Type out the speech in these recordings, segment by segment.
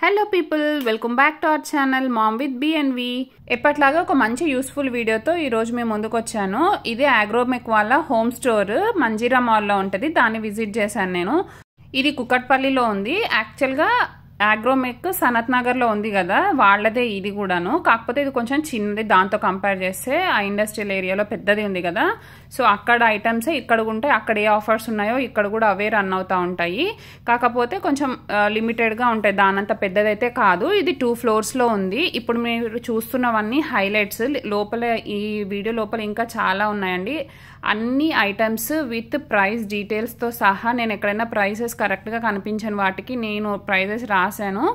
Hello people, welcome back to our channel ma'am with BNV. ఎప్పట్లాగా ఒక మంచి useful వీడియోతో ఈరోజు మేము ముందుకు వచ్చాను. ఇది అగ్రోమెక్ వాళ్ళ హోమ్ స్టోర్ మంజీరా మాల్లో ఉంటుంది. దాన్ని విజిట్ చేశాను నేను. ఇది కుకట్పల్లిలో ఉంది. యాక్చువల్గా అగ్రోమెక్ సనత్ నగర్లో ఉంది కదా, వాళ్ళదే ఇది కూడాను. కాకపోతే ఇది కొంచెం చిన్నది, దాంతో కంపేర్ చేస్తే ఆ ఇండస్ట్రియల్ ఏరియాలో పెద్దది ఉంది కదా. సో అక్కడ ఐటమ్సే ఇక్కడ ఉంటాయి. అక్కడ ఏ ఆఫర్స్ ఉన్నాయో ఇక్కడ కూడా అవే రన్ అవుతూ ఉంటాయి. కాకపోతే కొంచెం లిమిటెడ్గా ఉంటాయి, దానంత పెద్దదైతే కాదు. ఇది 2 ఫ్లోర్స్లో ఉంది. ఇప్పుడు మీరు చూస్తున్నవన్నీ హైలైట్స్. లోపల ఈ వీడియో లోపల ఇంకా చాలా ఉన్నాయండి. అన్ని ఐటమ్స్ విత్ ప్రైస్ డీటెయిల్స్తో సహా. నేను ఎక్కడైనా ప్రైసెస్ కరెక్ట్గా కనిపించని వాటికి నేను ప్రైజెస్ రాశాను.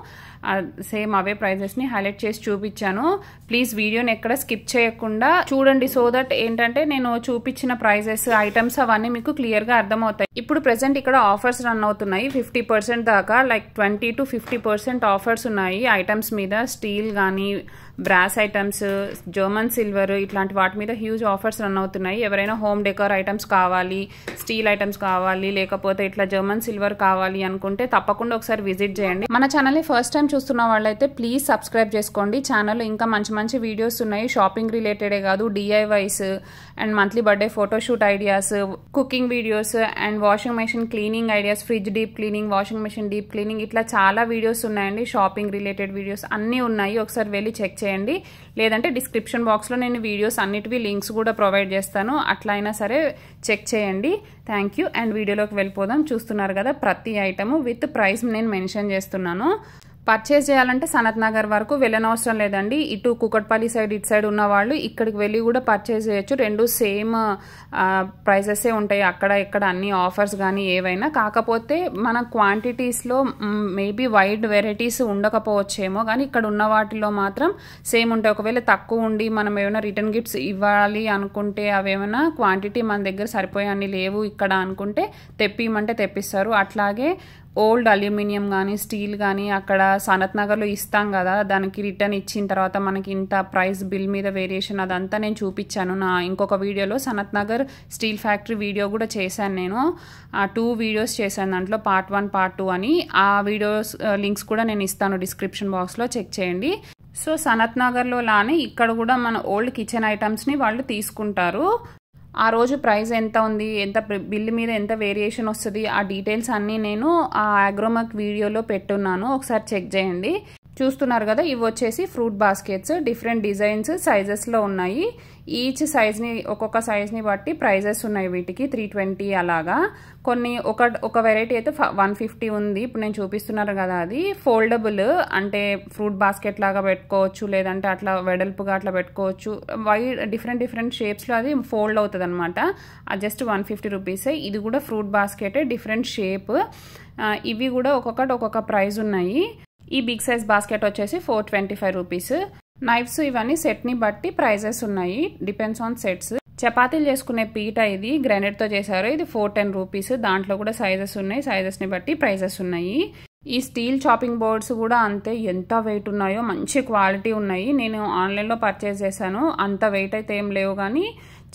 సేమ్ అవే ప్రైజెస్ని హైలైట్ చేసి చూపించాను. ప్లీజ్ వీడియోని ఎక్కడ స్కిప్ చేయకుండా చూడండి. సో దట్ ఏంటంటే నేను చూపించిన ప్రైజెస్ ఐటమ్స్ అవన్నీ మీకు క్లియర్గా అర్థమవుతాయి. ఇప్పుడు ప్రెసెంట్ ఇక్కడ ఆఫర్స్ రన్ అవుతున్నాయి 50% దాకా. లైక్ 20 to 50% ఆఫర్స్ ఉన్నాయి ఐటమ్స్ మీద. స్టీల్ కానీ, బ్రాస్ ఐటమ్స్, జర్మన్ సిల్వర్, ఇట్లాంటి వాటి మీద హ్యూజ్ ఆఫర్స్ రన్ అవుతున్నాయి. ఎవరైనా హోమ్ డెకోర్ ఐటమ్స్ కావాలి, స్టీల్ ఐటమ్స్ కావాలి, లేకపోతే ఇట్లా జర్మన్ సిల్వర్ కావాలి అనుకుంటే తప్పకుండా ఒకసారి విజిట్ చేయండి. మన ఛానల్ని ఫస్ట్ టైం చూస్తున్న వాళ్ళైతే ప్లీజ్ సబ్స్క్రైబ్ చేసుకోండి. ఛానల్లో ఇంకా మంచి మంచి వీడియోస్ ఉన్నాయి. షాపింగ్ రిలేటెడే కాదు, DIYs and monthly birthday photoshoot ideas, cooking videos and washing machine cleaning ideas, fridge deep cleaning, washing machine deep cleaning, ఇట్లా చాలా వీడియోస్ ఉన్నాయండి. షాపింగ్ రిలేటెడ్ వీడియోస్ అన్నీ ఉన్నాయి. ఒకసారి వెళ్ళి చెక్ చేయండి. లేదంటే డిస్క్రిప్షన్ బాక్స్లో నేను వీడియోస్ అన్నిటివి లింక్స్ కూడా ప్రొవైడ్ చేస్తాను. అట్లా అయినా సరే చెక్ చేయండి. Thank you. అండ్ వీడియోలోకి వెళ్ళిపోదాం. చూస్తున్నారు కదా, ప్రతి ఐటమ్ విత్ ప్రైస్ నేను మెన్షన్ చేస్తున్నాను. పర్చేస్ చేయాలంటే సనత్ నగర్ వరకు వెళ్ళనవసరం లేదండి. ఇటు కుకట్పల్లి సైడ్, ఇటు సైడ్ ఉన్న వాళ్ళు ఇక్కడికి వెళ్ళి కూడా పర్చేస్ చేయొచ్చు. రెండు సేమ్ ప్రైజెసే ఉంటాయి అక్కడ ఇక్కడ, అన్ని ఆఫర్స్ కానీ ఏవైనా. కాకపోతే మన క్వాంటిటీస్లో మేబీ వైడ్ వెరైటీస్ ఉండకపోవచ్చేమో, కానీ ఇక్కడ ఉన్న వాటిలో మాత్రం సేమ్ ఉంటాయి. ఒకవేళ తక్కువ ఉండి మనం ఏమైనా రిటర్న్ గిఫ్ట్స్ ఇవ్వాలి అనుకుంటే, అవేమైనా క్వాంటిటీ మన దగ్గర సరిపోయాన్ని లేవు ఇక్కడ అనుకుంటే తెప్పిమంటే తెప్పిస్తారు. అట్లాగే ఓల్డ్ అల్యూమినియం కానీ, స్టీల్ కానీ అక్కడ సనత్ నగర్లో ఇస్తాం కదా, దానికి రిటర్న్ ఇచ్చిన తర్వాత మనకి ఇంత ప్రైస్ బిల్ మీద వేరియేషన్ అదంతా నేను చూపించాను నా ఇంకొక వీడియోలో. Sanath Nagar steel factory video కూడా చేశాను నేను. 2 వీడియోస్ చేశాను దాంట్లో, part 1 part 2 అని. ఆ వీడియోస్ లింక్స్ కూడా నేను ఇస్తాను డిస్క్రిప్షన్ బాక్స్లో, చెక్ చేయండి. సో సనత్ నగర్లో లానే ఇక్కడ కూడా మన ఓల్డ్ కిచెన్ ఐటమ్స్ని వాళ్ళు తీసుకుంటారు. ఆ రోజు ప్రైస్ ఎంత ఉంది, ఎంత బిల్ మీద ఎంత వేరియేషన్ వస్తుంది, ఆ డీటెయిల్స్ అన్నీ నేను ఆ అగ్రోమెక్ వీడియోలో పెట్టున్నాను. ఒకసారి చెక్ చేయండి. చూస్తున్నారు కదా, ఇవి వచ్చేసి ఫ్రూట్ బాస్కెట్స్. డిఫరెంట్ డిజైన్స్, సైజెస్లో ఉన్నాయి. ఈచ్ సైజ్ని, ఒక్కొక్క సైజ్ని బట్టి ప్రైజెస్ ఉన్నాయి వీటికి. 320 అలాగా. కొన్ని ఒక వెరైటీ అయితే 150 ఉంది. ఇప్పుడు నేను చూపిస్తున్నారు కదా, అది ఫోల్డబుల్. అంటే ఫ్రూట్ బాస్కెట్ లాగా పెట్టుకోవచ్చు, లేదంటే అట్లా వెడల్పుగా అట్లా పెట్టుకోవచ్చు. డిఫరెంట్ షేప్స్లో అది ఫోల్డ్ అవుతుంది అనమాట. అది జస్ట్ 150 రూపీసే. ఇది కూడా ఫ్రూట్ బాస్కెట్, డిఫరెంట్ షేప్. ఇవి కూడా ఒక్కొక్కటి ఒక్కొక్క ప్రైజ్ ఉన్నాయి. ఈ బిగ్ సైజ్ బాస్కెట్ వచ్చేసి 425 రూపీస్. నైఫ్స్ ఇవన్నీ సెట్ని బట్టి ప్రైజెస్ ఉన్నాయి, డిపెండ్స్ ఆన్ సెట్స్. చపాతీలు చేసుకునే పీట ఇది గ్రానైట్తో చేశారు. ఇది 410 రూపీస్. దాంట్లో కూడా సైజెస్ ఉన్నాయి, సైజెస్ని బట్టి ప్రైజెస్ ఉన్నాయి. ఈ స్టీల్ చాపింగ్ బోర్డ్స్ కూడా అంతే, ఎంత వెయిట్ ఉన్నాయో, మంచి క్వాలిటీ ఉన్నాయి. నేను ఆన్లైన్లో పర్చేస్ చేశాను. అంత వెయిట్ అయితే ఏం లేవు, కానీ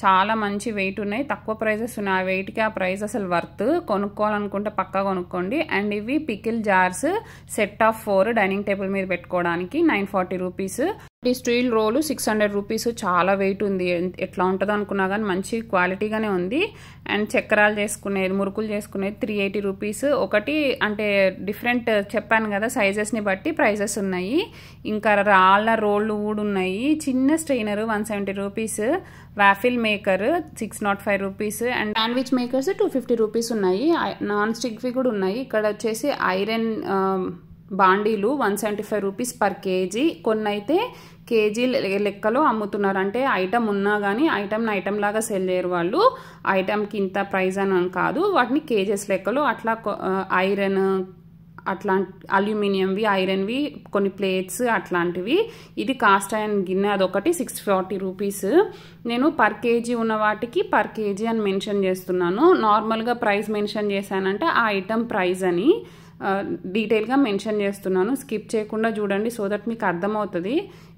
చాలా మంచి వెయిట్ ఉన్నాయి. తక్కువ ప్రైజెస్ ఉన్నాయి. ఆ వెయిట్కి ఆ ప్రైస్ అసలు వర్త్. కొనుక్కోవాలనుకుంటే పక్కా కొనుక్కోండి. అండ్ ఇవి pickle jars, set of 4 dining table మీద పెట్టుకోవడానికి 940 రూపీస్. ఈ స్టీల్ రోలు 600 రూపీస్. చాలా వెయిట్ ఉంది. ఎట్లా ఉంటుందో అనుకున్నా కానీ మంచి క్వాలిటీగానే ఉంది. అండ్ చక్రాలు చేసుకునేది, మురుకులు చేసుకునేది 380 రూపీస్. ఒకటి అంటే డిఫరెంట్ చెప్పాను కదా, సైజెస్ని బట్టి ప్రైజెస్ ఉన్నాయి. ఇంకా రాళ్ళ రోళ్ళు కూడా ఉన్నాయి. చిన్న strainer 170 rupees. Waffle maker 605 rupees. And sandwich makers 250 rupees ఉన్నాయి. నాన్ స్టిక్వి కూడా ఉన్నాయి. ఇక్కడ వచ్చేసి ఐరన్ బాండీలు 175 రూపీస్ పర్ కేజీ. కొన్ని అయితే కేజీ లెక్కలో అమ్ముతున్నారు. అంటే ఐటమ్ ఉన్నా కానీ ఐటమ్ లాగా సెల్ చేయరు వాళ్ళు. ఐటమ్కి ఇంత ప్రైస్ అని కాదు, వాటిని కేజెస్ లెక్కలో అట్లా. ఐరన్ అట్లా, అల్యూమినియంవి, ఐరన్వి, కొన్ని ప్లేట్స్ అట్లాంటివి. ఇది కాస్ట్ ఐరన్ గిన్నె, అదొకటి 640 రూపీస్. నేను పర్ కేజీ ఉన్న వాటికి పర్ కేజీ అని మెన్షన్ చేస్తున్నాను. నార్మల్గా ప్రైస్ మెన్షన్ చేశానంటే ఆ ఐటమ్ ప్రైస్ అని డీటెయిల్గా మెన్షన్ చేస్తున్నాను. స్కిప్ చేయకుండా చూడండి, సో దట్ మీకు అర్థమవుతుంది.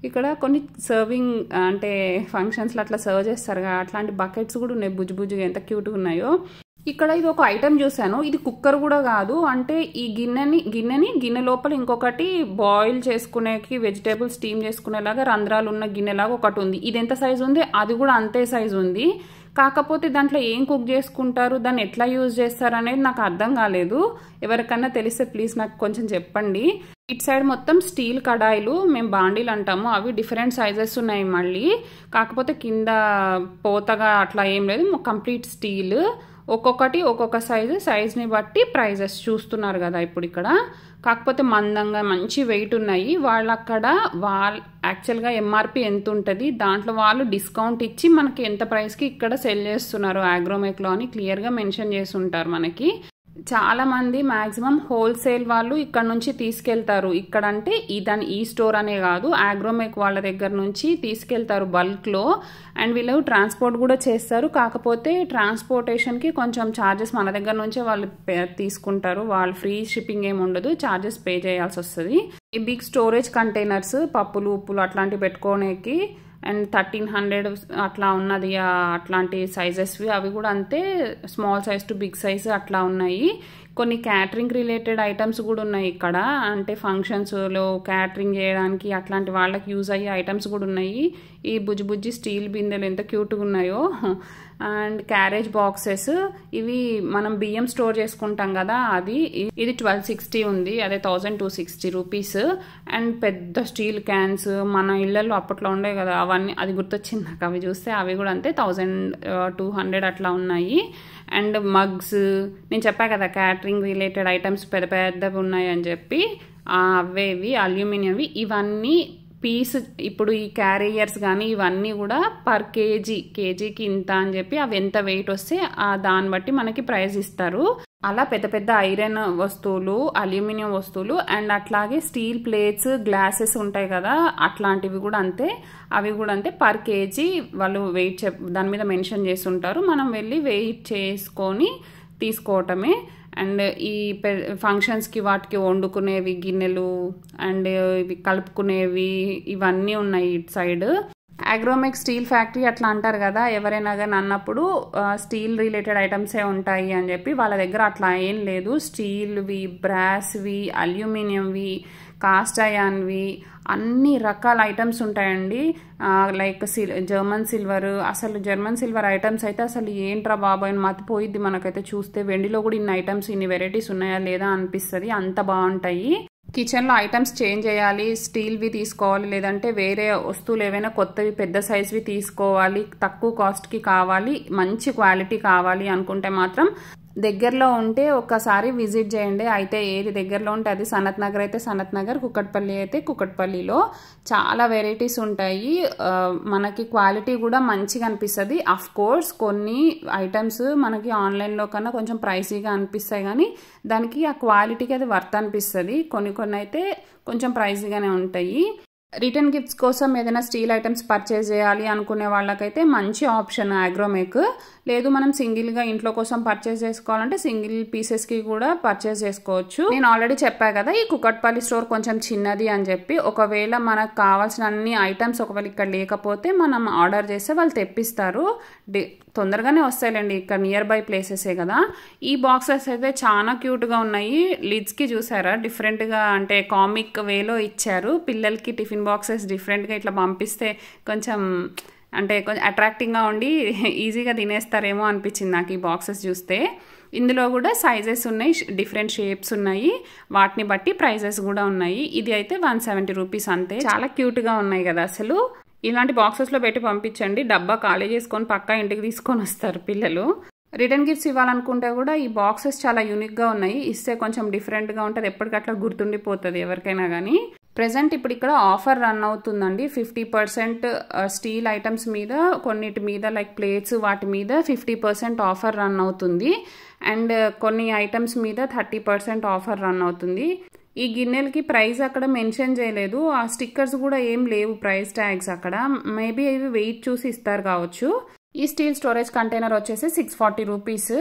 ఇక్కడ కొన్ని సర్వింగ్ అంటే ఫంక్షన్స్లో అట్లా సర్వ్ చేస్తారు కదా, అట్లాంటి బకెట్స్ కూడా ఉన్నాయి. బుజ్జుగా ఎంత క్యూట్గా ఉన్నాయో. ఇక్కడ ఇది ఒక ఐటమ్ చూసాను, ఇది కుక్కర్ కూడా కాదు, అంటే ఈ గిన్నె లోపల ఇంకొకటి బాయిల్ చేసుకునేకి వెజిటేబుల్ స్టీమ్ చేసుకునేలాగా రంధ్రాలు ఉన్న గిన్నెలాగా ఒకటి ఉంది. ఇది ఎంత సైజు ఉంది, అది కూడా అంతే సైజు ఉంది. కాకపోతే దాంట్లో ఏం కుక్ చేసుకుంటారు, దాన్ని ఎట్లా యూజ్ చేస్తారు అనేది నాకు అర్థం కాలేదు. ఎవరికన్నా తెలిస్తే ప్లీజ్ నాకు కొంచెం చెప్పండి. ఇటు సైడ్ మొత్తం స్టీల్ కడాయిలు, మేము బాండీలు అంటాము, అవి డిఫరెంట్ సైజెస్ ఉన్నాయి మళ్ళీ. కాకపోతే కింద పోతగా అట్లా ఏం లేదు, కంప్లీట్ స్టీల్. ఒక్కొక్కటి ఒక్కొక్క సైజుని బట్టి ప్రైజెస్ చూస్తున్నారు కదా ఇప్పుడు ఇక్కడ. కాకపోతే మందంగా మంచి వెయిట్ ఉన్నాయి. యాక్చువల్గా ఎంఆర్పి ఎంత ఉంటుంది, దాంట్లో వాళ్ళు డిస్కౌంట్ ఇచ్చి మనకి ఎంత ప్రైస్కి ఇక్కడ సెల్ చేస్తున్నారు అగ్రోమెక్లో అని క్లియర్గా మెన్షన్ చేసి ఉంటారు మనకి. చాలా మంది మాక్సిమం హోల్సేల్ వాళ్ళు ఇక్కడ నుంచి తీసుకెళ్తారు. ఇక్కడ అంటే ఈ స్టోర్ అనే కాదు, అగ్రోమెక్ వాళ్ళ దగ్గర నుంచి తీసుకెళ్తారు బల్క్లో. అండ్ వీళ్ళు ట్రాన్స్పోర్ట్ కూడా చేస్తారు. కాకపోతే ట్రాన్స్పోర్టేషన్కి కొంచెం ఛార్జెస్ మన దగ్గర నుంచే వాళ్ళు తీసుకుంటారు. వాళ్ళు ఫ్రీ షిప్పింగ్ ఏమి ఉండదు, ఛార్జెస్ పే చేయాల్సి వస్తుంది. ఈ బిగ్ స్టోరేజ్ కంటైనర్స్, పప్పులు ఉప్పులు అట్లాంటివి పెట్టుకోనేకి అండ్ 1300 అట్లా ఉన్నది అట్లాంటి సైజెస్వి, అవి కూడా అంతే. Small size to big size అట్లా ఉన్నాయి. కొన్ని క్యాటరింగ్ రిలేటెడ్ ఐటమ్స్ కూడా ఉన్నాయి ఇక్కడ, అంటే ఫంక్షన్స్లో క్యాటరింగ్ చేయడానికి అట్లాంటి వాళ్ళకి యూజ్ అయ్యే ఐటమ్స్ కూడా ఉన్నాయి. ఈ బుజ్జి స్టీల్ బిందెలు ఎంత క్యూట్గా ఉన్నాయో. అండ్ క్యారేజ్ బాక్సెస్, ఇవి మనం బియ్యం స్టోర్ చేసుకుంటాం కదా, ఇది 1260 ఉంది, అదే 1260 రూపీస్. అండ్ పెద్ద స్టీల్ క్యాన్స్ మన ఇళ్లలో అప్పట్లో ఉండే కదా, అది గుర్తొచ్చింది నాకు. అవి చూస్తే అవి కూడా అంతే 1200 అట్లా ఉన్నాయి. అండ్ మగ్స్, నేను చెప్పా కదా క్యాటరింగ్ రిలేటెడ్ ఐటమ్స్ పెద్దవి ఉన్నాయి అని చెప్పి, అవేవి అల్యూమినియంవి. ఇవన్నీ పీస్, ఇప్పుడు ఈ క్యారియర్స్ కానీ ఇవన్నీ కూడా పర్ కేజీకి ఇంత అని చెప్పి, అవి ఎంత వెయిట్ వస్తే దాన్ని బట్టి మనకి ప్రైస్ ఇస్తారు. అలా పెద్ద ఐరన్ వస్తువులు, అల్యూమినియం వస్తువులు అండ్ అట్లాగే స్టీల్ ప్లేట్స్, గ్లాసెస్ ఉంటాయి కదా, అట్లాంటివి కూడా అంతే. అవి కూడా అంతే పర్ కేజీ వాళ్ళు వెయిట్ దాని మీద మెన్షన్ చేసి ఉంటారు. మనం వెళ్ళి వెయిట్ చేసుకొని తీసుకోవటమే. అండ్ ఈ ఫంక్షన్స్కి వాటికి వండుకునేవి గిన్నెలు అండ్ ఇవి కలుపుకునేవి ఇవన్నీ ఉన్నాయి ఇటు సైడ్. అగ్రోమెక్ స్టీల్ ఫ్యాక్టరీ అట్లా అంటారు కదా ఎవరైనా కానీ అన్నప్పుడు, స్టీల్ రిలేటెడ్ ఐటమ్సే ఉంటాయి అని చెప్పి. వాళ్ళ దగ్గర అట్లా ఏం లేదు. స్టీల్వి, బ్రాస్వి, అల్యూమినియంవి, కాస్ట్ ఐరన్వి, అన్ని రకాల ఐటమ్స్ ఉంటాయండి. లైక్ జర్మన్ సిల్వర్, అసలు జర్మన్ సిల్వర్ ఐటమ్స్ అయితే అసలు ఏంట్రా బాబాయ్ మతిపోయిద్ది మనకైతే చూస్తే. వెండిలో కూడా ఇన్ని ఐటమ్స్, ఇన్ని వెరైటీస్ ఉన్నాయా లేదా అనిపిస్తుంది, అంత బాగుంటాయి. కిచెన్లో ఐటమ్స్ చేంజ్ చేయాలి, స్టీల్వి తీసుకోవాలి, లేదంటే వేరే వస్తువులు ఏవైనా కొత్తవి పెద్ద సైజ్వి తీసుకోవాలి, తక్కువ కాస్ట్కి కావాలి, మంచి క్వాలిటీ కావాలి అనుకుంటే మాత్రం దగ్గరలో ఉంటే ఒక్కసారి విజిట్ చేయండి. అయితే ఏది దగ్గరలో ఉంటే అది సనత్ నగర్ అయితే సనత్ నగర్, కుకట్పల్లి అయితే కుకట్పల్లిలో చాలా వెరైటీస్ ఉంటాయి. మనకి క్వాలిటీ కూడా మంచిగా అనిపిస్తుంది. అఫ్ కోర్స్ కొన్ని ఐటమ్స్ మనకి ఆన్లైన్లో కన్నా కొంచెం ప్రైసీగా అనిపిస్తాయి, కానీ దానికి ఆ క్వాలిటీకి అది వర్త్ అనిపిస్తుంది. కొన్ని అయితే కొంచెం ప్రైసీగానే ఉంటాయి. రిటర్న్ గిఫ్ట్స్ కోసం ఏదైనా స్టీల్ ఐటమ్స్ పర్చేజ్ చేయాలి అనుకునే వాళ్ళకైతే మంచి ఆప్షన్ అగ్రోమెక్. లేదు మనం సింగిల్గా ఇంట్లో కోసం పర్చేజ్ చేసుకోవాలంటే సింగిల్ పీసెస్కి కూడా పర్చేజ్ చేసుకోవచ్చు. నేను ఆల్రెడీ చెప్పా కదా ఈ కుకట్పల్లి స్టోర్ కొంచెం చిన్నది అని చెప్పి. ఒకవేళ మనకు కావాల్సిన అన్ని ఐటమ్స్ ఒకవేళ ఇక్కడ లేకపోతే మనం ఆర్డర్ చేస్తే వాళ్ళు తెప్పిస్తారు. తొందరగానే వస్తాయిలేండి, ఇక్కడ నియర్ బై ప్లేసెసే కదా. ఈ బాక్సెస్ అయితే చాలా క్యూట్గా ఉన్నాయి. లిడ్స్కి చూసారా డిఫరెంట్గా, అంటే కామిక్ వేలో ఇచ్చారు. పిల్లలకి టిఫిన్ బాక్సెస్ డిఫరెంట్గా ఇట్లా పంపిస్తే కొంచెం అట్రాక్టింగ్గా ఉండి ఈజీగా తినేస్తారేమో అనిపించింది నాకు ఈ బాక్సెస్ చూస్తే. ఇందులో కూడా సైజెస్ ఉన్నాయి, డిఫరెంట్ షేప్స్ ఉన్నాయి, వాటిని బట్టి ప్రైజెస్ కూడా ఉన్నాయి. ఇది అయితే 170 రూపీస్ అంతే. చాలా క్యూట్గా ఉన్నాయి కదా అసలు. ఇలాంటి బాక్సెస్లో పెట్టి పంపించండి, డబ్బా ఖాళీ చేసుకొని పక్కా ఇంటికి తీసుకొని వస్తారు పిల్లలు. రిటర్న్ గిఫ్ట్స్ ఇవ్వాలనుకుంటే కూడా ఈ బాక్సెస్ చాలా యూనిక్గా ఉన్నాయి. ఇస్తే కొంచెం డిఫరెంట్గా ఉంటుంది, ఎప్పటికట్లా గుర్తుండిపోతుంది ఎవరికైనా కానీ. ప్రెజెంట్ ఇప్పుడు ఇక్కడ ఆఫర్ రన్ అవుతుందండి. 50% స్టీల్ ఐటమ్స్ మీద, కొన్నిటి మీద లైక్ ప్లేట్స్ వాటి మీద 50% ఆఫర్ రన్ అవుతుంది. అండ్ కొన్ని ఐటమ్స్ మీద 30% ఆఫర్ రన్ అవుతుంది. ఈ గిన్నెలకి ప్రైస్ అక్కడ మెన్షన్ చేయలేదు, ఆ స్టిక్కర్స్ కూడా ఏం లేవు ప్రైస్ ట్యాగ్స్ అక్కడ. మేబీ ఇవి వెయిట్ చూసి ఇస్తారు కావచ్చు. ఈ స్టీల్ స్టోరేజ్ కంటైనర్ వచ్చేసి 640 రూపీస్.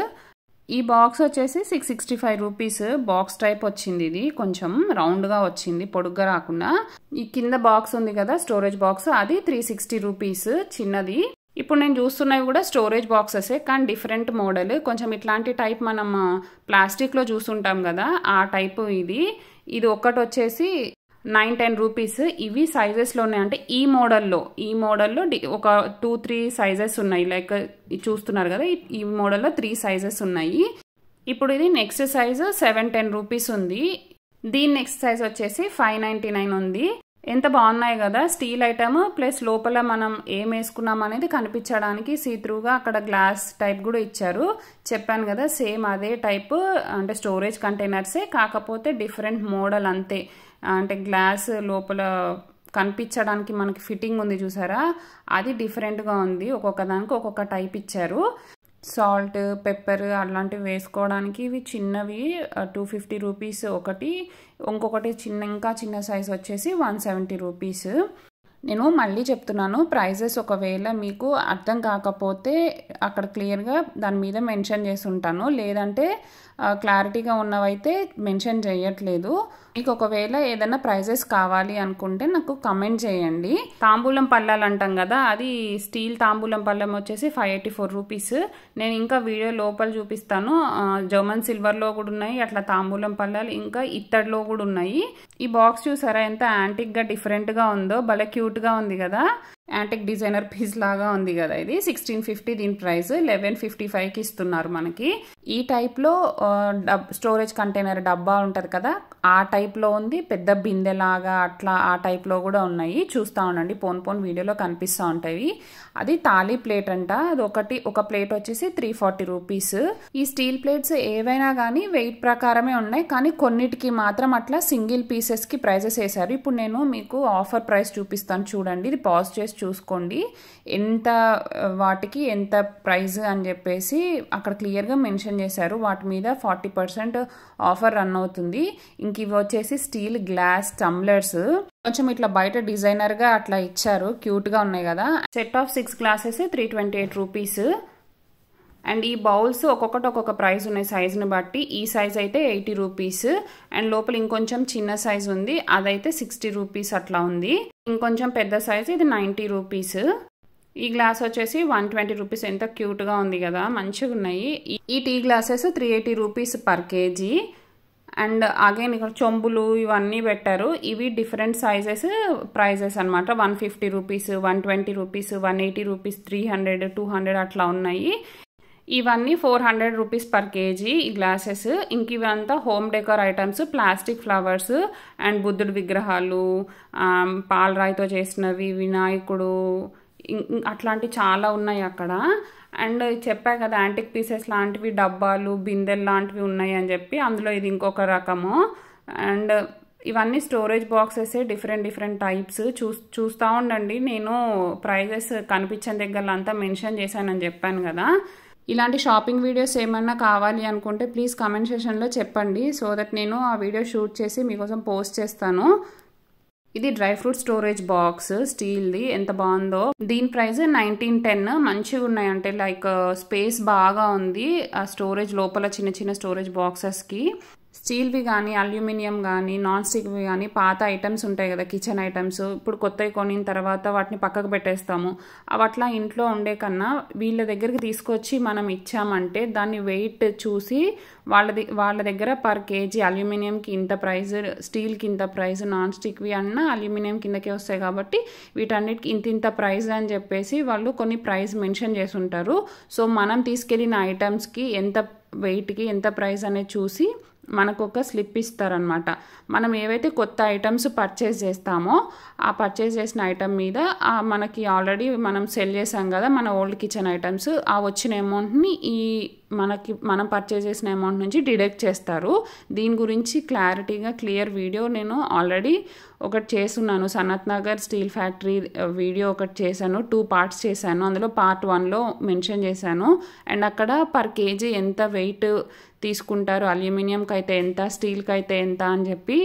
ఈ బాక్స్ వచ్చేసి 665 రూపీస్. బాక్స్ టైప్ వచ్చింది, ఇది కొంచెం రౌండ్గా వచ్చింది, పొడుగ్గా రాకుండా. ఈ కింద బాక్స్ ఉంది కదా స్టోరేజ్ బాక్స్, అది 360 రూపీస్ చిన్నది. ఇప్పుడు నేను చూస్తున్నవి కూడా స్టోరేజ్ బాక్సెసే, కానీ డిఫరెంట్ మోడల్. కొంచెం ఇట్లాంటి టైప్ మనం ప్లాస్టిక్లో చూస్తుంటాం కదా, ఆ టైపు ఇది ఒకటి వచ్చేసి 9-10 రూపీస్. ఇవి సైజెస్లో ఉన్నాయి, అంటే ఈ మోడల్లో ఒక 2-3 సైజెస్ ఉన్నాయి. లైక్ చూస్తున్నారు కదా, ఈ మోడల్లో 3 సైజెస్ ఉన్నాయి. ఇప్పుడు ఇది నెక్స్ట్ సైజు 7-10 రూపీస్ ఉంది. దీని నెక్స్ట్ సైజ్ వచ్చేసి 599 ఉంది. ఎంత బాగున్నాయి కదా, స్టీల్ ఐటమ్ ప్లస్ లోపల మనం ఏం వేసుకున్నాం అనేది కనిపించడానికి సీత్రూగా అక్కడ గ్లాస్ టైప్ కూడా ఇచ్చారు. చెప్పాను కదా, సేమ్ అదే టైప్, అంటే స్టోరేజ్ కంటైనర్సే, కాకపోతే డిఫరెంట్ మోడల్ అంతే. అంటే గ్లాస్ లోపల కనిపించడానికి మనకి ఫిట్టింగ్ ఉంది చూసారా, అది డిఫరెంట్గా ఉంది. ఒక్కొక్క దానికి ఒక్కొక్క టైప్ ఇచ్చారు. సాల్ట్, పెప్పర్ అలాంటివి వేసుకోవడానికి ఇవి చిన్నవి 250 రూపీస్ ఒకటి. ఇంకొకటి ఇంకా చిన్న సైజ్ వచ్చేసి 170 రూపీస్. నేను మళ్ళీ చెప్తున్నాను, ప్రైజెస్ ఒకవేళ మీకు అర్థం కాకపోతే అక్కడ క్లియర్గా దాని మీద మెన్షన్ చేసి ఉంటాను, లేదంటే క్లారిటీగా ఉన్నవైతే మెన్షన్ చేయట్లేదు. మీకు ఒకవేళ ఏదైనా ప్రైజెస్ కావాలి అనుకుంటే నాకు కమెంట్ చేయండి. తాంబూలం పళ్ళాలు అంటాం కదా, అది స్టీల్ తాంబూలం పళ్ళం వచ్చేసి 584 రూపీస్. నేను ఇంకా వీడియో లోపల చూపిస్తాను. జర్మన్ సిల్వర్లో కూడా ఉన్నాయి అట్లా తాంబూలం పళ్ళాలు, ఇంకా ఇత్తడిలో కూడా ఉన్నాయి. ఈ బాక్స్ చూసారా ఎంత యాంటిక్గా డిఫరెంట్గా ఉందో, భలే క్యూట్గా ఉంది కదా. యాంటిక్ డిజైనర్ పీస్ లాగా ఉంది కదా. ఇది 1650, దీని ప్రైస్ 1155కి ఇస్తున్నారు మనకి. ఈ టైప్లో స్టోరేజ్ కంటైనర్ డబ్బా ఉంటుంది కదా, ఆ టైప్లో ఉంది. పెద్ద బిందెలాగా అట్లా ఆ టైప్లో కూడా ఉన్నాయి. చూస్తూ ఉండండి, పోన్ వీడియోలో కనిపిస్తూ ఉంటాయి. అది తాళీ ప్లేట్ అంట. అది ఒక ప్లేట్ వచ్చేసి 340 రూపీస్. ఈ స్టీల్ ప్లేట్స్ ఏవైనా కానీ వెయిట్ ప్రకారమే ఉన్నాయి, కానీ కొన్నిటికి మాత్రం అట్లా సింగిల్ పీసెస్కి ప్రైజెస్ వేశారు. ఇప్పుడు నేను మీకు ఆఫర్ ప్రైస్ చూపిస్తాను చూడండి, ఇది పాజ్ చేసి చూసుకోండి ఎంత వాటికి ఎంత ప్రైస్ అని చెప్పేసి అక్కడ క్లియర్గా మెన్షన్ చేశారు. వాటి మీద 40% ఆఫర్ రన్ అవుతుంది. ఇంక ఇవి వచ్చేసి స్టీల్ గ్లాస్ టంబ్లర్స్, కొంచెం ఇట్లా బయట డిజైనర్గా అట్లా ఇచ్చారు, క్యూట్గా ఉన్నాయి కదా. Set of 6 glasses 328 rupees. And ఈ బౌల్స్ ఒక్కొక్కటి ఒక్కొక్క ప్రైస్ ఉన్నాయి సైజుని బట్టి. ఈ సైజ్ అయితే 80 రూపీస్. అండ్ లోపల ఇంకొంచెం చిన్న సైజ్ ఉంది, అదైతే 60 రూపీస్ అట్లా ఉంది. ఇంకొంచెం పెద్ద సైజ్ ఇది 90 రూపీస్. ఈ గ్లాస్ వచ్చేసి 120 రూపీస్. ఎంత క్యూట్గా ఉంది కదా, మంచిగా ఉన్నాయి. ఈ tea glasses 380 rupees per kg. And again ఇక్కడ చెంబులు ఇవన్నీ పెట్టారు. ఇవి డిఫరెంట్ సైజెస్ ప్రైజెస్ అనమాట. 150 రూపీస్, 120 రూపీస్, 180 రూపీస్, 300, 200 అట్లా ఉన్నాయి. ఇవన్నీ 400 రూపీస్ పర్ కేజీ ఈ గ్లాసెస్. ఇంక ఇవంతా home decor items, plastic flowers and బుద్ధుడి విగ్రహాలు, పాలరాయితో చేసినవి, వినాయకుడు, అట్లాంటి చాలా ఉన్నాయి అక్కడ. అండ్ చెప్పా కదా యాంటిక్ పీసెస్ లాంటివి, డబ్బాలు, బిందెలు లాంటివి ఉన్నాయి అని చెప్పి, అందులో ఇది ఇంకొక రకము. అండ్ ఇవన్నీ స్టోరేజ్ బాక్సెస్, డిఫరెంట్ టైప్స్. చూస్తూ ఉండండి, నేను ప్రైజెస్ కనిపించని దగ్గర అంతా మెన్షన్ చేశానని చెప్పాను కదా. ఇలాంటి షాపింగ్ వీడియోస్ ఏమన్నా కావాలి అనుకుంటే ప్లీజ్ కామెంట్ సెక్షన్లో చెప్పండి, సో దట్ నేను ఆ వీడియో షూట్ చేసి మీకోసం పోస్ట్ చేస్తాను. ఇది డ్రై ఫ్రూట్ స్టోరేజ్ బాక్స్ స్టీల్ది, ఎంత బాగుందో. దీని ప్రైస్ 1910. మంచిగా ఉన్నాయి, అంటే లైక్ స్పేస్ బాగా ఉంది ఆ స్టోరేజ్ లోపల. చిన్న స్టోరేజ్ బాక్సెస్కి స్టీల్వి కానీ, అల్యూమినియం కానీ, నాన్ స్టిక్వి కానీ, పాత ఐటమ్స్ ఉంటాయి కదా కిచెన్ ఐటమ్స్, ఇప్పుడు కొత్తవి కొనిన తర్వాత వాటిని పక్కకు పెట్టేస్తాము. అవి అట్లా ఇంట్లో ఉండే కన్నా వీళ్ళ దగ్గరికి తీసుకొచ్చి మనం ఇచ్చామంటే దాన్ని వెయిట్ చూసి వాళ్ళ దగ్గర పర్ కేజీ అల్యూమినియంకి ఇంత ప్రైస్, స్టీల్కి ఇంత ప్రైస్, నాన్ స్టిక్వి అన్న అల్యూమినియం కిందకే వస్తాయి కాబట్టి వీటన్నిటికి ఇంత ప్రైస్ అని చెప్పేసి వాళ్ళు కొన్ని ప్రైస్ మెన్షన్ చేసి ఉంటారు. సో మనం తీసుకెళ్ళిన ఐటమ్స్కి ఎంత వెయిట్కి ఎంత ప్రైస్ అనేది చూసి మనకు ఒక స్లిప్ ఇస్తారనమాట. మనం ఏవైతే కొత్త ఐటమ్స్ పర్చేస్ చేస్తామో ఆ పర్చేస్ చేసిన ఐటమ్ మీద మనకి ఆల్రెడీ మనం సెల్ చేసాం కదా మన ఓల్డ్ కిచెన్ ఐటమ్స్, ఆ వచ్చిన అమౌంట్ని మనం పర్చేస్ చేసిన అమౌంట్ నుంచి డిడక్ట్ చేస్తారు. దీని గురించి క్లియర్ వీడియో నేను ఆల్రెడీ ఒకటి చేస్తున్నాను. Sanath Nagar steel factory video ఒకటి చేశాను, 2 పార్ట్స్ చేశాను. అందులో పార్ట్ 1లో మెన్షన్ చేశాను. అండ్ అక్కడ పర్ కేజీ ఎంత వెయిట్ తీసుకుంటారు, అల్యూమినియంకి అయితే ఎంత, స్టీల్కి అయితే ఎంత అని చెప్పి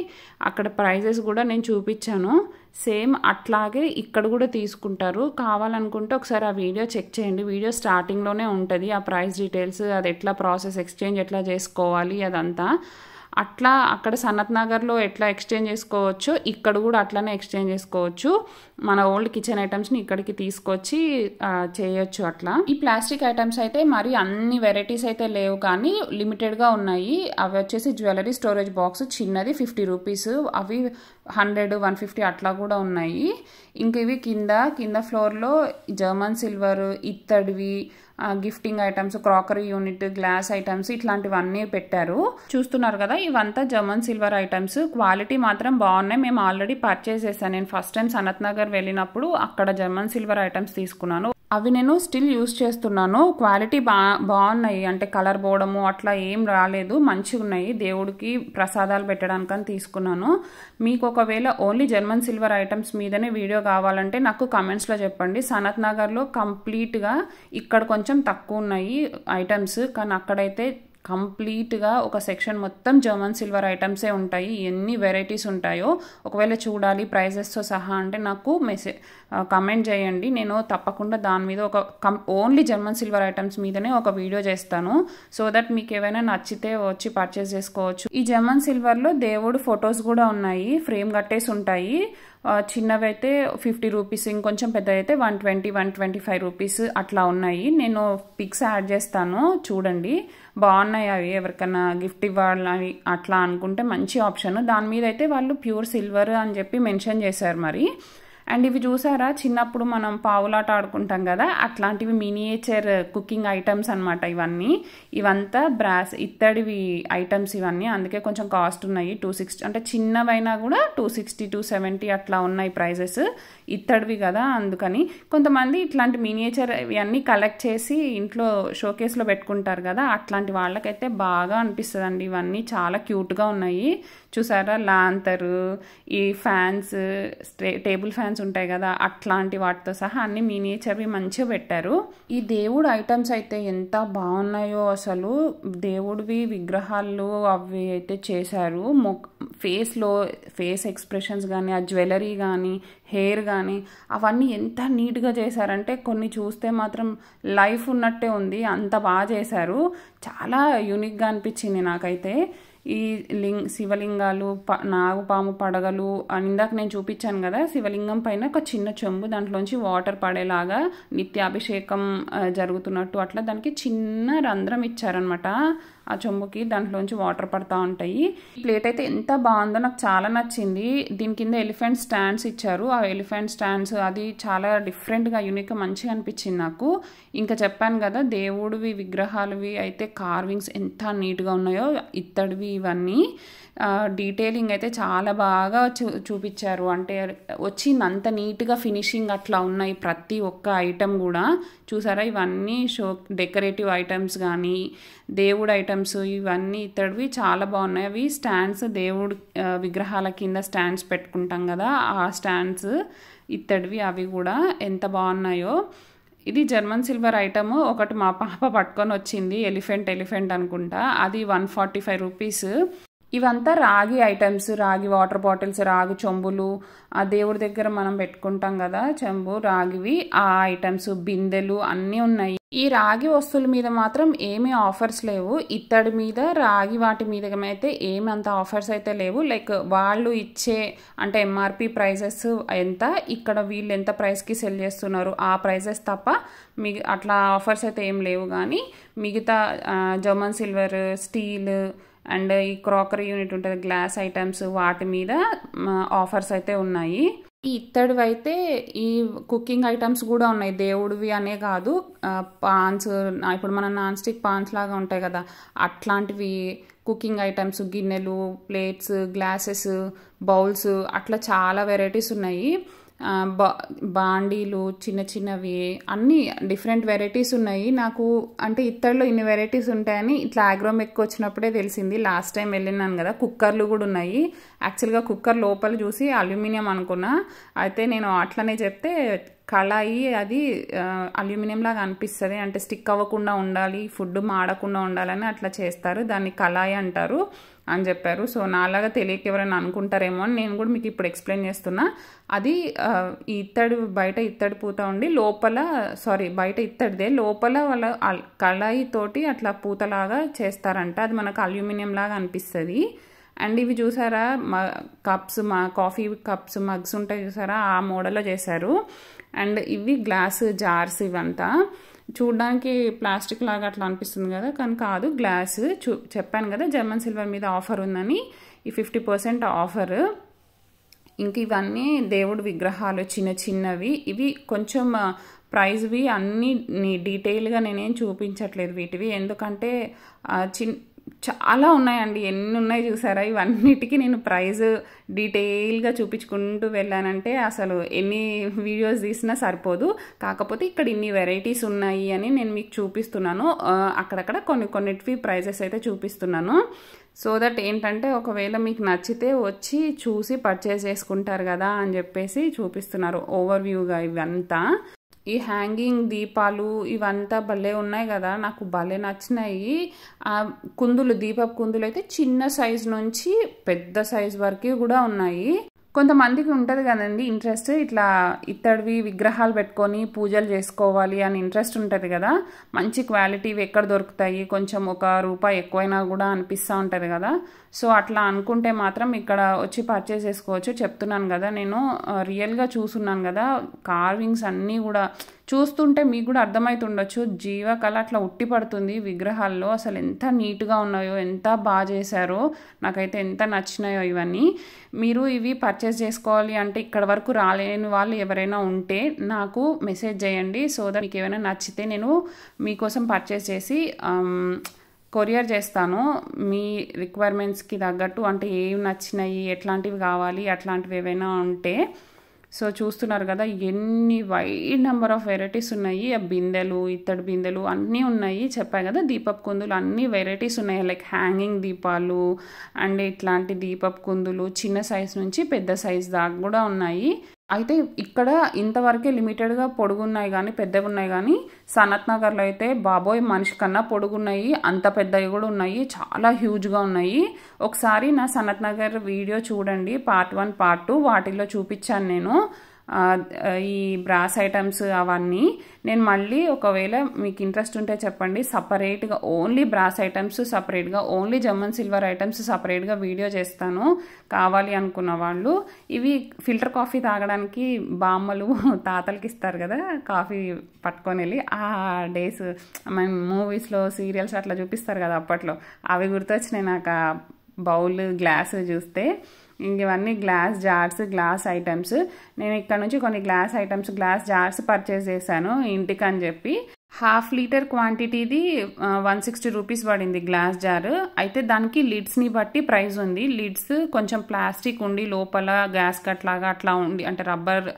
అక్కడ ప్రైజెస్ కూడా నేను చూపించాను. సేమ్ అట్లాగే ఇక్కడ కూడా తీసుకుంటారు. కావాలనుకుంటే ఒకసారి ఆ వీడియో చెక్ చేయండి. వీడియో స్టార్టింగ్లోనే ఉంటుంది ఆ ప్రైస్ డీటెయిల్స్, అది ఎట్లా ప్రాసెస్, ఎక్స్చేంజ్ ఎట్లా చేసుకోవాలి అదంతా. అట్లా అక్కడ సనత్ నగర్లో ఎట్లా ఎక్స్చేంజ్ చేసుకోవచ్చో ఇక్కడ కూడా అట్లానే ఎక్స్చేంజ్ చేసుకోవచ్చు. మన ఓల్డ్ కిచెన్ ఐటమ్స్ని ఇక్కడికి తీసుకొచ్చి చేయొచ్చు అట్లా. ఈ ప్లాస్టిక్ ఐటమ్స్ అయితే మరి అన్ని వెరైటీస్ అయితే లేవు కానీ లిమిటెడ్గా ఉన్నాయి. అవి వచ్చేసి జ్యువెలరీ స్టోరేజ్ బాక్స్ చిన్నది 50 రూపీస్, అవి 100, 150 అట్లా కూడా ఉన్నాయి. ఇంక ఇవి కింద ఫ్లోర్లో జర్మన్ సిల్వర్, ఇత్తడివి, gifting items, crockery unit, glass items ఇట్లాంటివన్నీ పెట్టారు. చూస్తున్నారు కదా, ఇవంతా జర్మన్ సిల్వర్ ఐటమ్స్. క్వాలిటీ మాత్రం బాగున్నాయి. మేము ఆల్రెడీ పర్చేస్ చేశాను. నేను ఫస్ట్ టైం సనత్ నగర్ వెళ్ళినప్పుడు అక్కడ జర్మన్ సిల్వర్ ఐటమ్స్ తీసుకున్నాను. అవి నేను స్టిల్ యూజ్ చేస్తున్నాను. క్వాలిటీ బాగున్నాయి, అంటే కలర్ పోవడము అట్లా ఏం రాలేదు, మంచిగా ఉన్నాయి. దేవుడికి ప్రసాదాలు పెట్టడానికని తీసుకున్నాను. మీకు ఒకవేళ ఓన్లీ జర్మన్ సిల్వర్ ఐటమ్స్ మీదనే వీడియో కావాలంటే నాకు కమెంట్స్లో చెప్పండి. సనత్ నగర్లో కంప్లీట్గా ఇక్కడ కొంచెం తక్కువ ఉన్నాయి ఐటమ్స్, కానీ అక్కడైతే కంప్లీట్గా ఒక సెక్షన్ మొత్తం జర్మన్ సిల్వర్ ఐటమ్సే ఉంటాయి. ఎన్ని వెరైటీస్ ఉంటాయో ఒకవేళ చూడాలి ప్రైజెస్తో సహా అంటే నాకు కమెంట్ చేయండి. నేను తప్పకుండా దాని మీద ఓన్లీ జర్మన్ సిల్వర్ ఐటమ్స్ మీదనే ఒక వీడియో చేస్తాను. సో దట్ మీకు ఏవైనా నచ్చితే వచ్చి పర్చేస్ చేసుకోవచ్చు. ఈ జర్మన్ సిల్వర్లో దేవుడు ఫొటోస్ కూడా ఉన్నాయి, ఫ్రేమ్ కట్టేసి ఉంటాయి. చిన్నవి అయితే 50 రూపీస్, ఇంకొంచెం పెద్ద అయితే 120, 125 రూపీస్ అట్లా ఉన్నాయి. నేను పిక్స్ యాడ్ చేస్తాను, చూడండి. బాగున్నాయి అవి. ఎవరికైనా గిఫ్ట్ ఇవ్వాలని అట్లా అనుకుంటే మంచి ఆప్షన్. దాని మీద అయితే వాళ్ళు ప్యూర్ సిల్వర్ అని చెప్పి మెన్షన్ చేశారు మరి. అండ్ ఇవి చూసారా, చిన్నప్పుడు మనం పావులాట ఆడుకుంటాం కదా, అట్లాంటివి మినియేచర్ కుకింగ్ ఐటమ్స్ అనమాట ఇవన్నీ. ఇవంతా బ్రాస్ ఇత్తడివి ఐటమ్స్ ఇవన్నీ, అందుకే కొంచెం కాస్ట్ ఉన్నాయి. 260 అంటే చిన్నవైనా కూడా 260, 270 అట్లా ఉన్నాయి ప్రైజెస్. ఇత్తడివి కదా అందుకని. కొంతమంది ఇట్లాంటి మినియేచర్ ఇవన్నీ కలెక్ట్ చేసి ఇంట్లో షోకేస్లో పెట్టుకుంటారు కదా, అట్లాంటి వాళ్ళకైతే బాగా అనిపిస్తుంది. ఇవన్నీ చాలా క్యూట్గా ఉన్నాయి. చూసారా, లాంతరు, ఈ ఫ్యాన్స్, టేబుల్ ఫ్యాన్స్ ఉంటాయి కదా, అట్లాంటి వాటితో సహా అన్ని మినియేచర్వి మంచిగా పెట్టారు. ఈ దేవుడు ఐటమ్స్ అయితే ఎంత బాగున్నాయో అసలు. దేవుడివి విగ్రహాలు అవి అయితే చేశారు. ఫేస్ ఎక్స్ప్రెషన్స్ కానీ, ఆ జ్యువెలరీ కానీ, హెయిర్ కానీ అవన్నీ ఎంత నీట్గా చేశారంటే కొన్ని చూస్తే మాత్రం లైఫ్ ఉన్నట్టే ఉంది, అంత బాగా చేశారు. చాలా యూనిక్గా అనిపించింది నాకైతే. ఈ శివలింగాలు, నాగుపాము పడగలు ఇందాక నేను చూపించాను కదా, శివలింగం పైన ఒక చిన్న చెంబు, దాంట్లోంచి వాటర్ పడేలాగా నిత్యాభిషేకం జరుగుతున్నట్టు అట్లా దానికి చిన్న రంధ్రం ఇచ్చారనమాట ఆ చెంబుకి, దాంట్లోంచి వాటర్ పడతా ఉంటాయి. ఈ ప్లేట్ అయితే ఎంత బాగుందో, నాకు చాలా నచ్చింది. దీని కింద ఎలిఫెంట్ స్టాండ్స్ ఇచ్చారు. ఆ ఎలిఫెంట్ స్టాండ్స్ అది చాలా డిఫరెంట్గా యూనిక్గా మంచిగా అనిపించింది నాకు. ఇంకా చెప్పాను కదా, దేవుడివి విగ్రహాలవి అయితే కార్వింగ్స్ ఎంత నీట్గా ఉన్నాయో, ఇత్తడివి ఇవన్నీ. డీటెయిలింగ్ అయితే చాలా బాగా చూపించారు. అంటే వచ్చింది అంత నీట్గా ఫినిషింగ్ అట్లా ఉన్నాయి ప్రతి ఒక్క ఐటమ్ కూడా. చూసారా, ఇవన్నీ డెకరేటివ్ ఐటమ్స్ కానీ, దేవుడు ఐటమ్స్ ఇవన్నీ ఇత్తడివి చాలా బాగున్నాయి. అవి స్టాండ్స్, దేవుడు విగ్రహాల కింద స్టాండ్స్ పెట్టుకుంటాం కదా, ఆ స్టాండ్స్ ఇత్తడివి, అవి కూడా ఎంత బాగున్నాయో. ఇది జర్మన్ సిల్వర్ ఐటమ్ ఒకటి మా పాప పట్టుకొని వచ్చింది, ఎలిఫెంట్ అనుకుంటా, అది 145 రూపీస్. ఇవంతా రాగి ఐటమ్స్, రాగి వాటర్ బాటిల్స్, రాగి చెంబులు, ఆ దేవుడి దగ్గర మనం పెట్టుకుంటాం కదా చెంబు రాగివి, ఆ ఐటమ్స్, బిందెలు అన్నీ ఉన్నాయి. ఈ రాగి వస్తువుల మీద మాత్రం ఏమీ ఆఫర్స్ లేవు. ఇత్తడి మీద, రాగి వాటి మీద అయితే ఏమి అంత ఆఫర్స్ అయితే లేవు. లైక్ వాళ్ళు ఇచ్చే అంటే ఎంఆర్పి ప్రైజెస్ ఎంత, ఇక్కడ వీళ్ళు ఎంత ప్రైస్కి సెల్ చేస్తున్నారు ఆ ప్రైజెస్ తప్ప అట్లా ఆఫర్స్ అయితే ఏం లేవు. కానీ మిగతా జర్మన్ సిల్వర్, స్టీల్ అండ్ ఈ క్రాకరీ యూనిట్ ఉంటుంది, గ్లాస్ ఐటమ్స్, వాటి మీద ఆఫర్స్ అయితే ఉన్నాయి. ఈ ఇత్తడివి అయితే ఈ కుకింగ్ ఐటమ్స్ కూడా ఉన్నాయి, దేవుడివి అనే కాదు. పాన్స్, ఇప్పుడు మన నాన్ స్టిక్ పాన్స్ లాగా ఉంటాయి కదా, అట్లాంటివి కుకింగ్ ఐటమ్స్, గిన్నెలు, ప్లేట్స్, గ్లాసెస్, బౌల్స్, అట్లా చాలా వెరైటీస్ ఉన్నాయి. బాండీలు, చిన్నవి అన్నీ డిఫరెంట్ వెరైటీస్ ఉన్నాయి. నాకు అంటే ఇత్తడిలో ఇన్ని వెరైటీస్ ఉంటాయని ఇట్లా ఆగ్రోమెక్ వచ్చినప్పుడే తెలిసింది. లాస్ట్ టైం వెళ్ళినాను కదా. కుక్కర్లు కూడా ఉన్నాయి. యాక్చువల్గా కుక్కర్ లోపల చూసి అల్యూమినియం అనుకున్నా, అయితే నేను అట్లనే చెప్తే కళాయి అది అల్యూమినియం లాగా అనిపిస్తుంది, అంటే స్టిక్ అవ్వకుండా ఉండాలి, ఫుడ్ మాడకుండా ఉండాలని అట్లా చేస్తారు, దాన్ని కళాయి అంటారు అని చెప్పారు. సో నాలాగా తెలియక ఎవరైనా అనుకుంటారేమో అని నేను కూడా మీకు ఇప్పుడు ఎక్స్ప్లెయిన్ చేస్తున్నా. అది ఈ ఇత్తడి, బయట ఇత్తడి పూత ఉండి లోపల, బయట ఇత్తడిదే, లోపల వాళ్ళ కళాయి తోటి అట్లా పూతలాగా చేస్తారంట. అది మనకు అల్యూమినియం లాగా అనిపిస్తుంది. అండ్ ఇవి చూసారా కప్స్, మా కాఫీ కప్స్, మగ్స్ ఉంటాయి చూసారా, ఆ మోడల్లో చేశారు. అండ్ ఇవి గ్లాస్ జార్స్. ఇవంతా చూడడానికి ప్లాస్టిక్ లాగా అట్లా అనిపిస్తుంది కదా, కానీ కాదు, గ్లాస్. చెప్పాను కదా జర్మన్ సిల్వర్ మీద ఆఫర్ ఉందని, ఈ 50% ఆఫర్. ఇంక ఇవన్నీ దేవుడి విగ్రహాలు చిన్న చిన్నవి. ఇవి కొంచెం ప్రైజ్వి అన్నీ డీటెయిల్గా నేనేం చూపించట్లేదు వీటివి, ఎందుకంటే చాలా ఉన్నాయండి. ఎన్ని ఉన్నాయి చూసారా. ఇవన్నిటికీ నేను ప్రైజ్ డీటెయిల్గా చూపించుకుంటూ వెళ్ళానంటే అసలు ఎన్ని వీడియోస్ తీసినా సరిపోదు. కాకపోతే ఇక్కడ ఇన్ని వెరైటీస్ ఉన్నాయి అని నేను మీకు చూపిస్తున్నాను. అక్కడక్కడ కొన్నిటివి ప్రైజెస్ అయితే చూపిస్తున్నాను. సో దట్ ఏంటంటే ఒకవేళ మీకు నచ్చితే వచ్చి చూసి పర్చేస్ చేసుకుంటారు కదా అని చెప్పేసి చూపిస్తున్నారు ఓవర్వ్యూగా. ఇవంతా ఈ హ్యాంగింగ్ దీపాలు ఇవంతా భలే ఉన్నాయి కదా, నాకు భలే నచ్చినాయి. కుందులు, దీపపు కుందులు అయితే చిన్న సైజు నుంచి పెద్ద సైజు వరకు కూడా ఉన్నాయి. కొంతమందికి ఉంటుంది కదండి ఇంట్రెస్ట్, ఇట్లా ఇత్తడివి విగ్రహాలు పెట్టుకొని పూజలు చేసుకోవాలి అని ఇంట్రెస్ట్ ఉంటుంది కదా. మంచి క్వాలిటీవి ఎక్కడ దొరుకుతాయి, కొంచెం ₹1 ఎక్కువైనా కూడా అనిపిస్తూ ఉంటుంది కదా. సో అట్లా అనుకుంటే మాత్రం ఇక్కడ వచ్చి పర్చేస్ చేసుకోవచ్చు. చెప్తున్నాను కదా, నేను రియల్గా చూస్తున్నాను కదా, కార్వింగ్స్ అన్నీ కూడా చూస్తుంటే మీకు కూడా అర్థమవుతుండొచ్చు. జీవకళ అట్లా ఉట్టి పడుతుంది విగ్రహాల్లో. అసలు ఎంత నీట్గా ఉన్నాయో, ఎంత బాగా చేశారో, నాకైతే ఎంత నచ్చినాయో ఇవన్నీ. మీరు ఇవి పర్చేస్ చేసుకోవాలి అంటే ఇక్కడ వరకు రాలేని వాళ్ళు ఎవరైనా ఉంటే నాకు మెసేజ్ చేయండి. సో దట్ మీకు ఏమైనా నచ్చితే నేను మీకోసం పర్చేస్ చేసి కొరియర్ చేస్తాను మీ రిక్వైర్మెంట్స్కి తగ్గట్టు. అంటే ఏవి నచ్చినాయి, ఎట్లాంటివి కావాలి, అట్లాంటివి ఏవైనా ఉంటే. సో చూస్తున్నారు కదా ఎన్ని వైడ్ నెంబర్ ఆఫ్ వెరైటీస్ ఉన్నాయి. బిందెలు, ఇత్తడి బిందెలు అన్నీ ఉన్నాయి. చెప్పాయి కదా దీపపు కుందులు, అన్ని వెరైటీస్ ఉన్నాయి. లైక్ హ్యాంగింగ్ దీపాలు అండ్ ఇట్లాంటి దీపపు కుందులు చిన్న సైజ్ నుంచి పెద్ద సైజ్ దాకా కూడా ఉన్నాయి. అయితే ఇక్కడ ఇంతవరకే లిమిటెడ్గా పొడుగున్నాయి కానీ, పెద్దగా ఉన్నాయి కానీ, సనత్ నగర్లో అయితే బాబోయ్ మనిషి కన్నా పొడుగున్నాయి, అంత పెద్దవి కూడా ఉన్నాయి, చాలా హ్యూజ్గా ఉన్నాయి. ఒకసారి నా సనత్ నగర్ వీడియో చూడండి, పార్ట్ 1 పార్ట్ 2 వాటిల్లో చూపించాను నేను ఈ బ్రాస్ ఐటమ్స్ అవన్నీ. నేను మళ్ళీ ఒకవేళ మీకు ఇంట్రెస్ట్ ఉంటే చెప్పండి, సపరేట్గా ఓన్లీ బ్రాస్ ఐటమ్స్ సపరేట్గా, ఓన్లీ జర్మన్ సిల్వర్ ఐటమ్స్ సపరేట్గా వీడియో చేస్తాను కావాలి అనుకున్న వాళ్ళు. ఇవి ఫిల్టర్ కాఫీ తాగడానికి బామ్మలు తాతలకి ఇస్తారు కదా కాఫీ పట్టుకొని వెళ్ళి, ఆ డేస్ మన మూవీస్లో సీరియల్స్ అట్లా చూపిస్తారు కదా అప్పట్లో, అవి గుర్తొచ్చినాయి నాకు ఆ బౌల్ గ్లాస్ చూస్తే. ఇవన్నీ గ్లాస్ జార్స్, గ్లాస్ ఐటమ్స్. నేను ఇక్కడ నుంచి కొన్ని glass items, glass jars purchase చేశాను ఇంటికి అని చెప్పి. ½ లీటర్ క్వాంటిటీది ₹160 పడింది గ్లాస్ జార్. అయితే దానికి లిడ్స్ని బట్టి ప్రైస్ ఉంది. లిడ్స్ కొంచెం ప్లాస్టిక్ ఉండి లోపల గ్యాస్ కట్ లాగా అట్లా ఉండి, అంటే రబ్బర్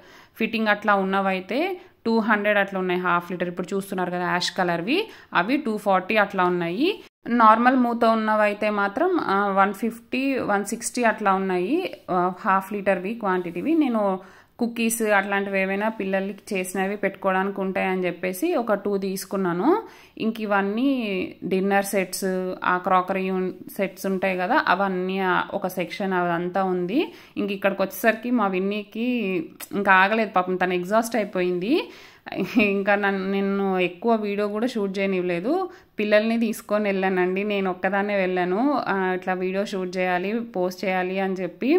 ఫిట్టింగ్ అట్లా ఉన్నవైతే 200 అట్లా ఉన్నాయి ½ లీటర్. ఇప్పుడు చూస్తున్నారు కదా యాష్ కలర్వి, అవి 240 అట్లా ఉన్నాయి. నార్మల్ మూత ఉన్నవైతే మాత్రం 150, 160 అట్లా ఉన్నాయి ½ లీటర్వి క్వాంటిటీవి. నేను కుకీస్ అట్లాంటివి ఏమైనా పిల్లలకి చేసినవి పెట్టుకోవడానికి ఉంటాయని చెప్పేసి ఒక 2 తీసుకున్నాను. ఇంక ఇవన్నీ డిన్నర్ సెట్స్, ఆ క్రాకరీ సెట్స్ ఉంటాయి కదా అవన్నీ ఒక సెక్షన్ అదంతా ఉంది. ఇంక ఇక్కడికి వచ్చేసరికి మా విన్నీకి ఇంకా ఆగలేదు పాపం, తను ఎగ్జాస్ట్ అయిపోయింది. ఇంకా నేను ఎక్కువ వీడియో కూడా షూట్ చేయనివ్వలేదు, పిల్లల్ని తీసుకొని వెళ్ళానండి. నేను ఒక్కదాన్నే వెళ్ళాను, ఇట్లా వీడియో షూట్ చేయాలి, పోస్ట్ చేయాలి అని చెప్పి.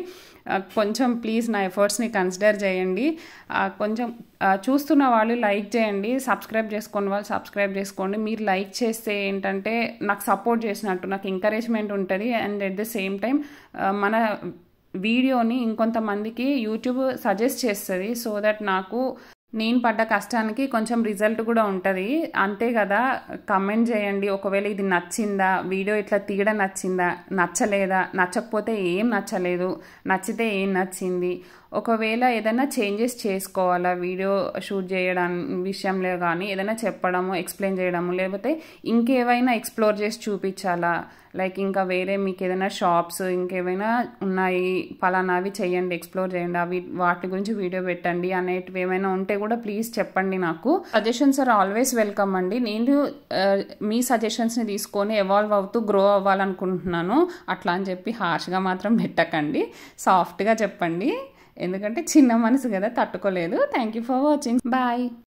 కొంచెం ప్లీజ్ నా ఎఫర్ట్స్ని కన్సిడర్ చేయండి. కొంచెం చూస్తున్న వాళ్ళు లైక్ చేయండి, సబ్స్క్రైబ్ చేసుకోండి వాళ్ళు సబ్స్క్రైబ్ చేసుకోండి. మీరు లైక్ చేస్తే ఏంటంటే నాకు సపోర్ట్ చేసినట్టు, నాకు ఎంకరేజ్మెంట్ ఉంటుంది. And at the same time మన వీడియోని ఇంకొంతమందికి యూట్యూబ్ సజెస్ట్ చేస్తుంది. సో దట్ నాకు నేను పడ్డ కష్టానికి కొంచెం రిజల్ట్ కూడా ఉంటుంది. అంతే కదా, కమెంట్ చేయండి ఒకవేళ ఇది నచ్చిందా, వీడియో ఇట్లా తీయడం నచ్చిందా, నచ్చలేదా, నచ్చకపోతే ఏం నచ్చలేదు, నచ్చితే ఏం నచ్చింది, ఒకవేళ ఏదైనా చేంజెస్ చేసుకోవాలా వీడియో షూట్ చేయడం విషయంలో కానీ, ఏదైనా చెప్పడము, ఎక్స్ప్లెయిన్ చేయడము, లేకపోతే ఇంకేమైనా ఎక్స్ప్లోర్ చేసి చూపించాలా, లైక్ ఇంకా వేరే మీకు ఏదైనా షాప్స్ ఇంకేమైనా ఉన్నాయి పలానావి చేయండి, ఎక్స్ప్లోర్ చేయండి, అవి వాటి గురించి వీడియో పెట్టండి అనేటివి ఏమైనా ఉంటే కూడా ప్లీజ్ చెప్పండి. నాకు సజెషన్స్ ఆర్ ఆల్వేస్ వెల్కమ్ అండి. నేను మీ సజెషన్స్ని తీసుకొని ఎవాల్వ్ అవుతూ గ్రో అవ్వాలనుకుంటున్నాను. అట్లా అని చెప్పి హార్ష్గా మాత్రం పెట్టకండి, సాఫ్ట్గా చెప్పండి, ఎందుకంటే చిన్న మనసు కదా తట్టుకోలేదు. Thank you for watching, bye.